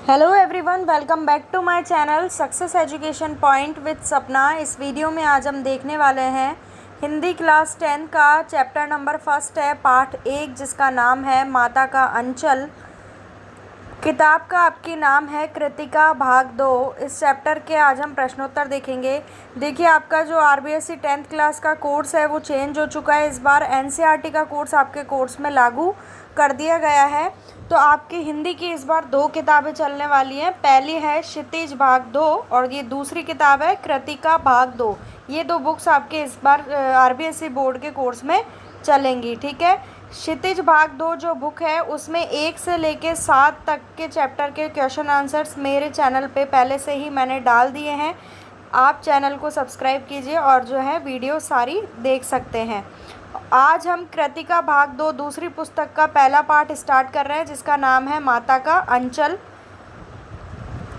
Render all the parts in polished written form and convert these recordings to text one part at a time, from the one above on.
Hello everyone, welcome back to my channel success education point with Sapna. इस video में आज हम देखने वाले हैं हिंदी क्लास 10 का चैप्टर नंबर फर्स्ट है, पार्ट 1, जिसका नाम है माता का अंचल। किताब का आपकी नाम है कृतिका, भाग 2। इस चैप्टर के आज हम प्रश्नोत्तर देखेंगे। देखिए, आपका जो आरबीएससी 10th क्लास का कोर्स है वो चेंज हो चुका है। इस बार एनसीईआरटी का कोर्स आपके कोर्स में लागू कर दिया गया है। तो आपकी हिंदी की इस बार 2 किताबें चलने वाली हैं। पहली है क्षितिज भाग 2 और ये दूसरी किताब है कृतिका भाग 2। ये 2 बुक्स आपके इस बार आरबीएससी बोर्ड के कोर्स में चलेंगी, ठीक है। क्षितिज भाग 2 जो बुक है उसमें 1 से लेके 7 तक के चैप्टर के क्वेश्चन आंसर्स मेरे चैनल पे पहले से ही मैंने डाल दिए हैं। आप चैनल को सब्सक्राइब कीजिए और जो है वीडियो सारी देख सकते हैं। आज हम कृतिका भाग 2 दूसरी पुस्तक का पहला पार्ट स्टार्ट कर रहे हैं, जिसका नाम है माता का अंचल।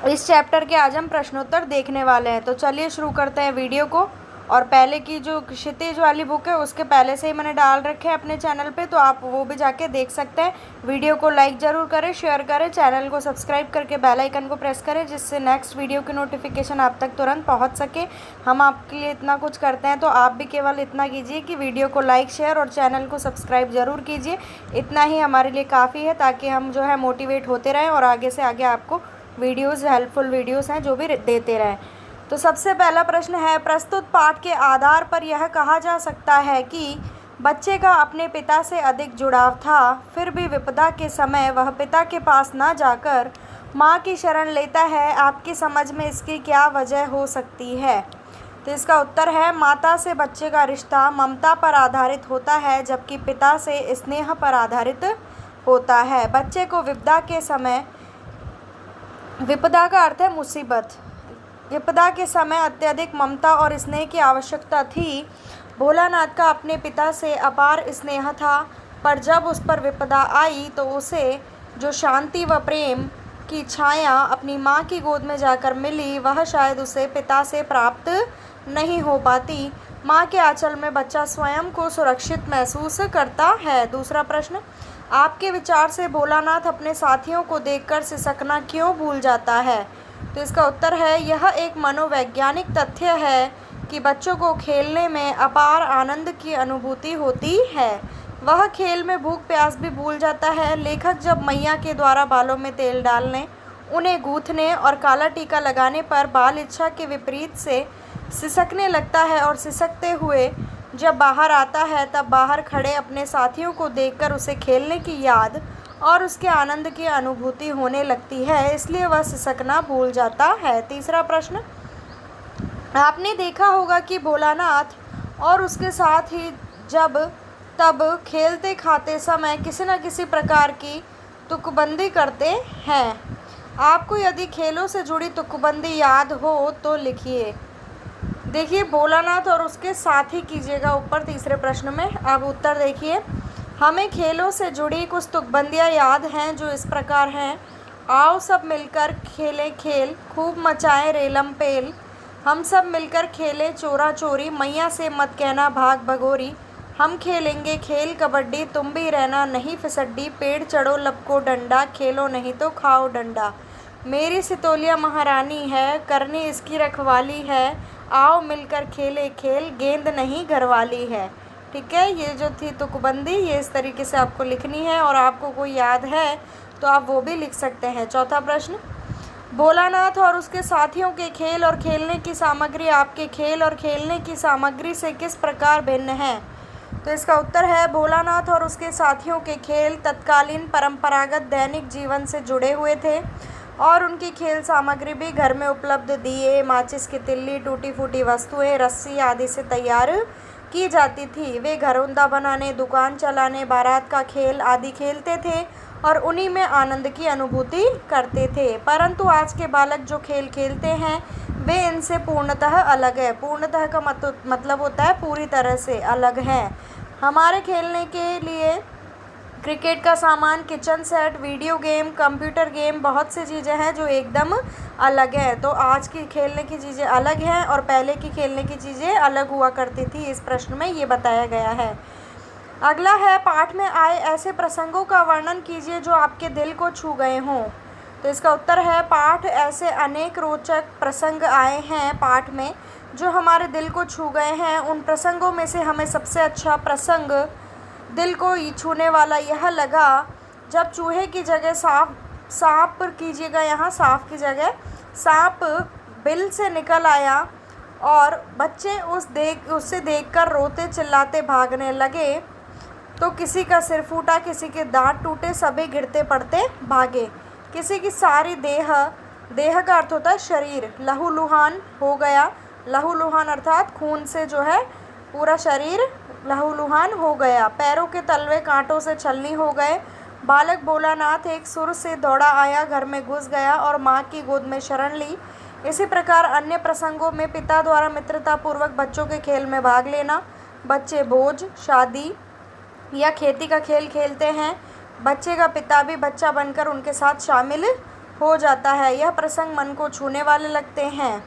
इस चैप्टर के आज हम प्रश्नोत्तर देखने वाले हैं। तो चलिए शुरू करते हैं वीडियो को। और पहले की जो क्षितिज वाली बुक है उसके पहले से ही मैंने डाल रखे हैं अपने चैनल पे, तो आप वो भी जाके देख सकते हैं। वीडियो को लाइक ज़रूर करें, शेयर करें, चैनल को सब्सक्राइब करके बेल आइकन को प्रेस करें, जिससे नेक्स्ट वीडियो की नोटिफिकेशन आप तक तुरंत पहुंच सके। हम आपके लिए इतना कुछ करते हैं, तो आप भी केवल इतना कीजिए कि वीडियो को लाइक, शेयर और चैनल को सब्सक्राइब ज़रूर कीजिए। इतना ही हमारे लिए काफ़ी है, ताकि हम जो है मोटिवेट होते रहें और आगे से आगे आपको वीडियोज़, हेल्पफुल वीडियोज़ हैं जो भी देते रहें। तो सबसे पहला प्रश्न है, प्रस्तुत पाठ के आधार पर यह कहा जा सकता है कि बच्चे का अपने पिता से अधिक जुड़ाव था, फिर भी विपदा के समय वह पिता के पास न जाकर माँ की शरण लेता है। आपकी समझ में इसकी क्या वजह हो सकती है? तो इसका उत्तर है, माता से बच्चे का रिश्ता ममता पर आधारित होता है, जबकि पिता से स्नेह पर आधारित होता है। बच्चे को विपदा के समय, विपदा का अर्थ है मुसीबत, विपदा के समय अत्यधिक ममता और स्नेह की आवश्यकता थी। भोलानाथ का अपने पिता से अपार स्नेह था, पर जब उस पर विपदा आई तो उसे जो शांति व प्रेम की छाया अपनी माँ की गोद में जाकर मिली, वह शायद उसे पिता से प्राप्त नहीं हो पाती। माँ के आंचल में बच्चा स्वयं को सुरक्षित महसूस करता है। दूसरा प्रश्न, आपके विचार से भोलानाथ अपने साथियों को देखकर सिसकना क्यों भूल जाता है? तो इसका उत्तर है, यह एक मनोवैज्ञानिक तथ्य है कि बच्चों को खेलने में अपार आनंद की अनुभूति होती है। वह खेल में भूख प्यास भी भूल जाता है। लेखक जब मैया के द्वारा बालों में तेल डालने, उन्हें गूंथने और काला टीका लगाने पर बाल इच्छा के विपरीत से सिसकने लगता है और सिसकते हुए जब बाहर आता है, तब बाहर खड़े अपने साथियों को देखकर उसे खेलने की याद और उसके आनंद की अनुभूति होने लगती है, इसलिए वह सिसकना भूल जाता है। तीसरा प्रश्न, आपने देखा होगा कि भोलानाथ और उसके साथ ही जब तब खेलते खाते समय किसी न किसी प्रकार की तुकबंदी करते हैं। आपको यदि खेलों से जुड़ी तुकबंदी याद हो तो लिखिए। देखिए, भोलानाथ और उसके साथी कीजिएगा ऊपर तीसरे प्रश्न में। अब उत्तर देखिए, हमें खेलों से जुड़ी कुछ तुकबंदियाँ याद हैं जो इस प्रकार हैं। आओ सब मिलकर खेलें खेल, खूब मचाएं रेलम पेल, हम सब मिलकर खेलें चोरा चोरी, मैया से मत कहना भाग भगोरी, हम खेलेंगे खेल कबड्डी, तुम भी रहना नहीं फिसड्डी, पेड़ चढ़ो लपको डंडा, खेलो नहीं तो खाओ डंडा, मेरी सितोलिया महारानी है, करनी इसकी रखवाली है, आओ मिलकर खेले खेल, गेंद नहीं घरवाली है। ठीक है, ये जो थी तुकबंदी, ये इस तरीके से आपको लिखनी है, और आपको कोई याद है तो आप वो भी लिख सकते हैं। चौथा प्रश्न, भोलानाथ और उसके साथियों के खेल और खेलने की सामग्री आपके खेल और खेलने की सामग्री से किस प्रकार भिन्न है? तो इसका उत्तर है, भोलानाथ और उसके साथियों के खेल तत्कालीन परंपरागत दैनिक जीवन से जुड़े हुए थे और उनकी खेल सामग्री भी घर में उपलब्ध दिए, माचिस की तिल्ली, टूटी फूटी वस्तुएं, रस्सी आदि से तैयार की जाती थी। वे घरौंदा बनाने, दुकान चलाने, बारात का खेल आदि खेलते थे और उन्हीं में आनंद की अनुभूति करते थे। परंतु आज के बालक जो खेल खेलते हैं वे इनसे पूर्णतः अलग है। पूर्णतः का मतलब होता है पूरी तरह से अलग है। हमारे खेलने के लिए क्रिकेट का सामान, kitchen set, video game, computer game, बहुत सी चीज़ें हैं जो एकदम अलग है। तो आज की खेलने की चीज़ें अलग हैं और पहले की खेलने की चीज़ें अलग हुआ करती थी। इस प्रश्न में ये बताया गया है। अगला है, पाठ में आए ऐसे प्रसंगों का वर्णन कीजिए जो आपके दिल को छू गए हों। तो इसका उत्तर है पाठ। ऐसे अनेक रोचक प्रसंग आए हैं पाठ में जो हमारे दिल को छू गए हैं। उन प्रसंगों में से हमें सबसे अच्छा प्रसंग दिल को छूने वाला यह लगा जब चूहे की जगह सांप कीजिएगा, यहाँ सांप की जगह सांप बिल से निकल आया और बच्चे उससे देखकर रोते चिल्लाते भागने लगे। तो किसी का सिर फूटा, किसी के दांत टूटे, सभी गिरते पड़ते भागे। किसी की सारी देह का अर्थ होता है शरीर, लहूलुहान हो गया। लहूलुहान अर्थात खून से जो है पूरा शरीर लहूलुहान हो गया। पैरों के तलवे कांटों से छलनी हो गए। बालक भोलानाथ एक सुर से दौड़ा आया, घर में घुस गया और माँ की गोद में शरण ली। इसी प्रकार अन्य प्रसंगों में पिता द्वारा मित्रता पूर्वक बच्चों के खेल में भाग लेना। बच्चे भोज, शादी या खेती का खेल खेलते हैं। बच्चे का पिता भी बच्चा बनकर उनके साथ शामिल हो जाता है। यह प्रसंग मन को छूने वाले लगते हैं।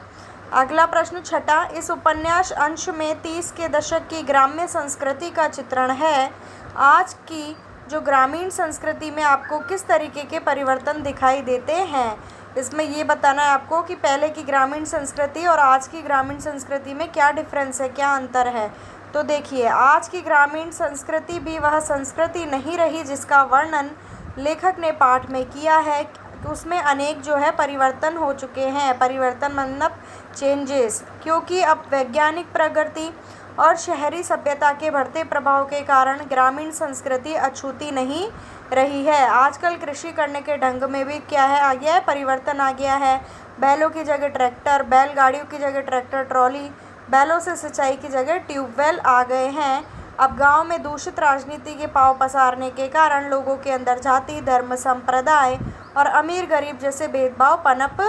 अगला प्रश्न छठा, इस उपन्यास अंश में 30 के दशक की ग्राम्य संस्कृति का चित्रण है। आज की जो ग्रामीण संस्कृति में आपको किस तरीके के परिवर्तन दिखाई देते हैं, इसमें ये बताना है आपको कि पहले की ग्रामीण संस्कृति और आज की ग्रामीण संस्कृति में क्या डिफरेंस है, क्या अंतर है। तो देखिए, आज की ग्रामीण संस्कृति भी वह संस्कृति नहीं रही जिसका वर्णन लेखक ने पाठ में किया है। उसमें अनेक जो है परिवर्तन हो चुके हैं। परिवर्तन मतलब चेंजेस, क्योंकि अब वैज्ञानिक प्रगति और शहरी सभ्यता के बढ़ते प्रभाव के कारण ग्रामीण संस्कृति अछूती नहीं रही है। आजकल कृषि करने के ढंग में भी क्या है आ गया है, परिवर्तन आ गया है। बैलों की जगह ट्रैक्टर, बैलगाड़ियों की जगह ट्रैक्टर ट्रॉली, बैलों से सिंचाई की जगह ट्यूबवेल आ गए हैं। अब गांव में दूषित राजनीति के पांव पसारने के कारण लोगों के अंदर जाति, धर्म, संप्रदाय और अमीर गरीब जैसे भेदभाव पनप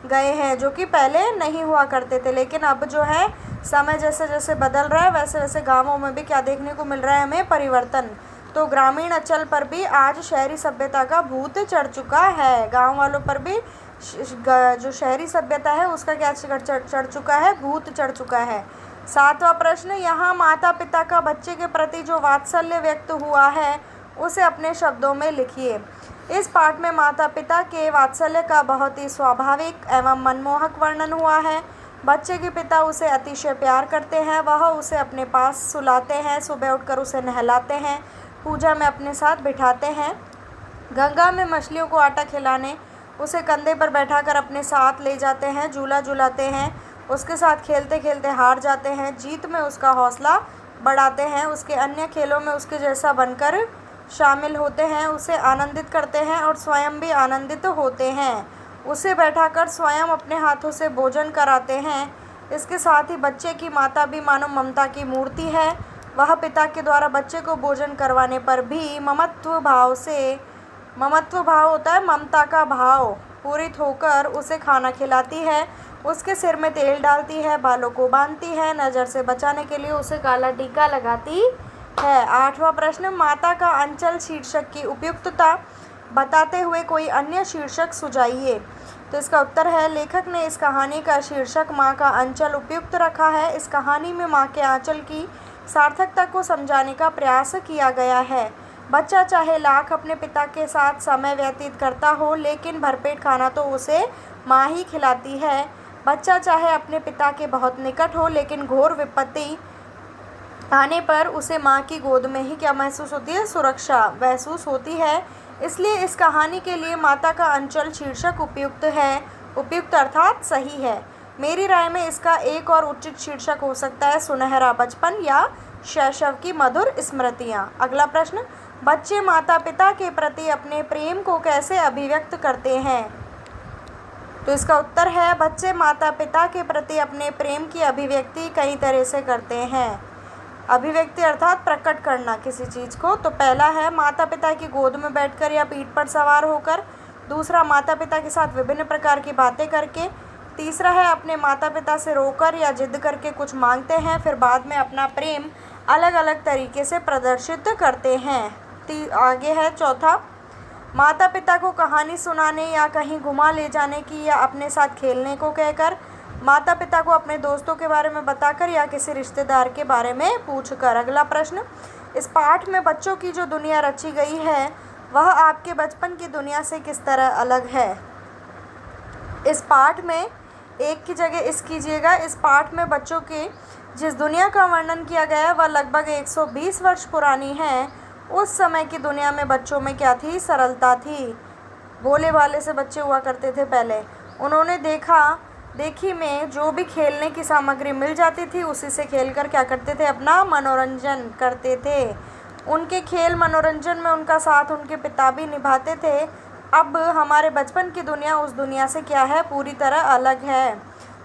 गए हैं, जो कि पहले नहीं हुआ करते थे। लेकिन अब जो है समय जैसे जैसे बदल रहा है वैसे वैसे गांवों में भी क्या देखने को मिल रहा है हमें, परिवर्तन। तो ग्रामीण अचल पर भी आज शहरी सभ्यता का भूत चढ़ चुका है। गांव वालों पर भी जो शहरी सभ्यता है उसका क्या चढ़ चुका है, भूत चढ़ चुका है। सातवां प्रश्न, यहाँ माता पिता का बच्चे के प्रति जो वात्सल्य व्यक्त हुआ है उसे अपने शब्दों में लिखिए। इस पाठ में माता पिता के वात्सल्य का बहुत ही स्वाभाविक एवं मनमोहक वर्णन हुआ है। बच्चे के पिता उसे अतिशय प्यार करते हैं। वह उसे अपने पास सुलाते हैं, सुबह उठकर उसे नहलाते हैं, पूजा में अपने साथ बिठाते हैं, गंगा में मछलियों को आटा खिलाने उसे कंधे पर बैठाकर अपने साथ ले जाते हैं, झूला झुलाते हैं, उसके साथ खेलते खेलते हार जाते हैं, जीत में उसका हौसला बढ़ाते हैं, उसके अन्य खेलों में उसके जैसा बनकर शामिल होते हैं, उसे आनंदित करते हैं और स्वयं भी आनंदित होते हैं, उसे बैठाकर स्वयं अपने हाथों से भोजन कराते हैं। इसके साथ ही बच्चे की माता भी मानो ममता की मूर्ति है। वह पिता के द्वारा बच्चे को भोजन करवाने पर भी ममत्व भाव होता है, ममता का भाव पूरित होकर उसे खाना खिलाती है, उसके सिर में तेल डालती है, बालों को बांधती है, नज़र से बचाने के लिए उसे काला टीका लगाती है। आठवां प्रश्न, माता का अंचल शीर्षक की उपयुक्तता बताते हुए कोई अन्य शीर्षक सुझाइए। तो इसका उत्तर है, लेखक ने इस कहानी का शीर्षक माँ का अंचल उपयुक्त रखा है। इस कहानी में माँ के आंचल की सार्थकता को समझाने का प्रयास किया गया है। बच्चा चाहे लाख अपने पिता के साथ समय व्यतीत करता हो, लेकिन भरपेट खाना तो उसे माँ ही खिलाती है। बच्चा चाहे अपने पिता के बहुत निकट हो, लेकिन घोर विपत्ति आने पर उसे माँ की गोद में ही क्या महसूस होती है, सुरक्षा महसूस होती है। इसलिए इस कहानी के लिए माता का अंचल शीर्षक उपयुक्त है। उपयुक्त अर्थात सही है। मेरी राय में इसका एक और उचित शीर्षक हो सकता है सुनहरा बचपन या शैशव की मधुर स्मृतियाँ। अगला प्रश्न, बच्चे माता पिता के प्रति अपने प्रेम को कैसे अभिव्यक्त करते हैं। तो इसका उत्तर है, बच्चे माता पिता के प्रति अपने प्रेम की अभिव्यक्ति कई तरह से करते हैं। अभिव्यक्ति अर्थात प्रकट करना किसी चीज़ को। तो पहला है माता पिता की गोद में बैठकर या पीठ पर सवार होकर। दूसरा, माता पिता के साथ विभिन्न प्रकार की बातें करके। तीसरा है अपने माता पिता से रोकर या जिद करके कुछ मांगते हैं, फिर बाद में अपना प्रेम अलग अलग तरीके से प्रदर्शित करते हैं। आगे है चौथा, माता पिता को कहानी सुनाने या कहीं घुमा ले जाने की या अपने साथ खेलने को कहकर। माता पिता को अपने दोस्तों के बारे में बताकर या किसी रिश्तेदार के बारे में पूछकर। अगला प्रश्न, इस पाठ में बच्चों की जो दुनिया रची गई है वह आपके बचपन की दुनिया से किस तरह अलग है। इस पाठ में एक की जगह इस कीजिएगा। इस पाठ में बच्चों के जिस दुनिया का वर्णन किया गया है वह लगभग 120 वर्ष पुरानी है। उस समय की दुनिया में बच्चों में क्या थी? सरलता थी। भोले भाले से बच्चे हुआ करते थे पहले। उन्होंने देखी में जो भी खेलने की सामग्री मिल जाती थी उसी से खेलकर क्या करते थे? अपना मनोरंजन करते थे। उनके खेल मनोरंजन में उनका साथ उनके पिता भी निभाते थे। अब हमारे बचपन की दुनिया उस दुनिया से क्या है? पूरी तरह अलग है।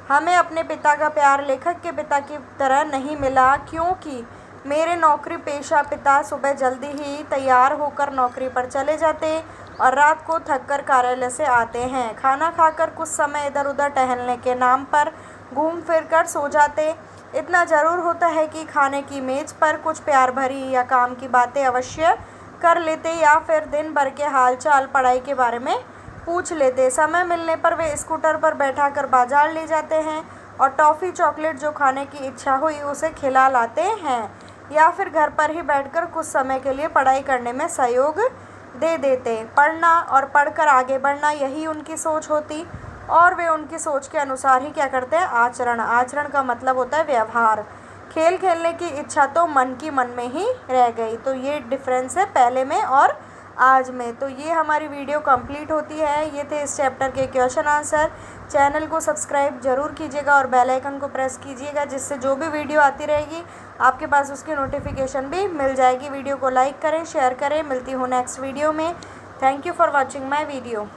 हमें अपने पिता का प्यार लेखक के पिता की तरह नहीं मिला, क्योंकि मेरे नौकरी पेशा पिता सुबह जल्दी ही तैयार होकर नौकरी पर चले जाते और रात को थककर कार्यालय से आते हैं। खाना खाकर कुछ समय इधर उधर टहलने के नाम पर घूम फिर कर सो जाते। इतना ज़रूर होता है कि खाने की मेज़ पर कुछ प्यार भरी या काम की बातें अवश्य कर लेते या फिर दिन भर के हालचाल पढ़ाई के बारे में पूछ लेते। समय मिलने पर वे स्कूटर पर बैठाकर बाजार ले जाते हैं और टॉफ़ी चॉकलेट जो खाने की इच्छा हुई उसे खिला लाते हैं, या फिर घर पर ही बैठकर कुछ समय के लिए पढ़ाई करने में सहयोग दे देते। पढ़ना और पढ़कर आगे बढ़ना यही उनकी सोच होती और वे उनकी सोच के अनुसार ही क्या करते हैं? आचरण। आचरण का मतलब होता है व्यवहार। खेल खेलने की इच्छा तो मन में ही रह गई। तो ये डिफरेंस है पहले में और आज में। तो ये हमारी वीडियो कंप्लीट होती है। ये थे इस चैप्टर के क्वेश्चन आंसर। चैनल को सब्सक्राइब जरूर कीजिएगा और बेल आइकन को प्रेस कीजिएगा, जिससे जो भी वीडियो आती रहेगी आपके पास उसकी नोटिफिकेशन भी मिल जाएगी। वीडियो को लाइक करें, शेयर करें। मिलती हूँ नेक्स्ट वीडियो में। Thank you for watching my video.